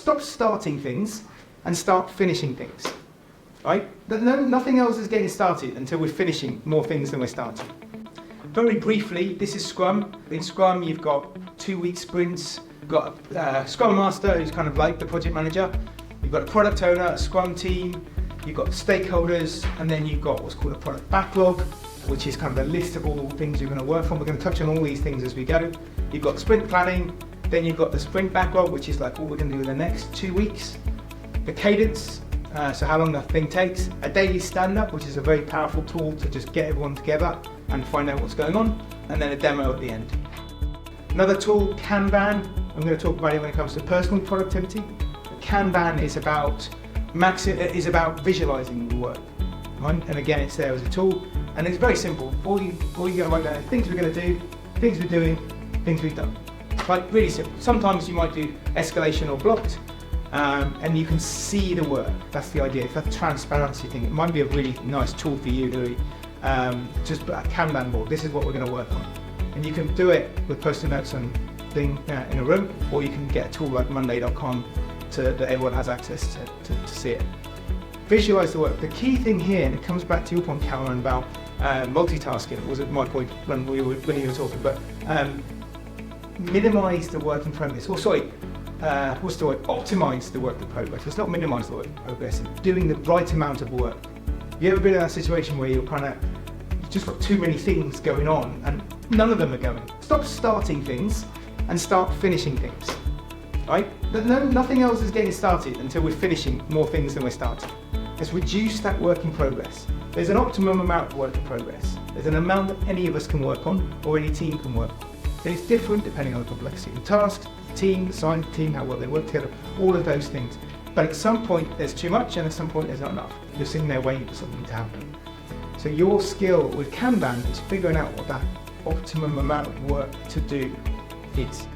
Stop starting things and start finishing things. Right? Nothing else is getting started until we're finishing more things than we're starting. Very briefly, this is Scrum. In Scrum, you've got 2-week sprints. You've got a Scrum Master, who's kind of like the project manager. You've got a product owner, a Scrum team. You've got stakeholders, and then you've got what's called a product backlog, which is kind of a list of all the things you're going to work on. We're going to touch on all these things as we go. You've got sprint planning. Then you've got the sprint backlog, which is like what we're going to do in the next 2 weeks. The cadence, so how long that thing takes. A daily stand-up, which is a very powerful tool to just get everyone together and find out what's going on. And then a demo at the end. Another tool, Kanban. I'm going to talk about it when it comes to personal productivity. Kanban is about visualizing the work. Right? And again, it's there as a tool. And it's very simple. All you got to write down is things we're going to do, things we're doing, things we've done. Like really simple. Sometimes you might do escalation or blocked, and you can see the work. That's the idea. It's that transparency thing. It might be a really nice tool for you to just put a Kanban board. This is what we're going to work on, and you can do it with post-it notes and thing in a room, or you can get a tool like Monday.com that everyone has access to see it. Visualize the work. The key thing here, and it comes back to your point, Cameron, about multitasking. Was it my point when you were talking? But minimize the work in progress. Or sorry, what's the word? Optimize the work in progress. It's not minimize the work in progress. It's doing the right amount of work. You ever been in that situation where you've just got too many things going on and none of them are going? Stop starting things and start finishing things. Right? Nothing else is getting started until we're finishing more things than we're starting. Let's reduce that work in progress. There's an optimum amount of work in progress. There's an amount that any of us can work on or any team can work on. And it's different depending on the complexity of the task, the team, the size of the team, how well they work together, all of those things. But at some point there's too much and at some point there's not enough. You're sitting there waiting for something to happen. So your skill with Kanban is figuring out what that optimum amount of work to do is.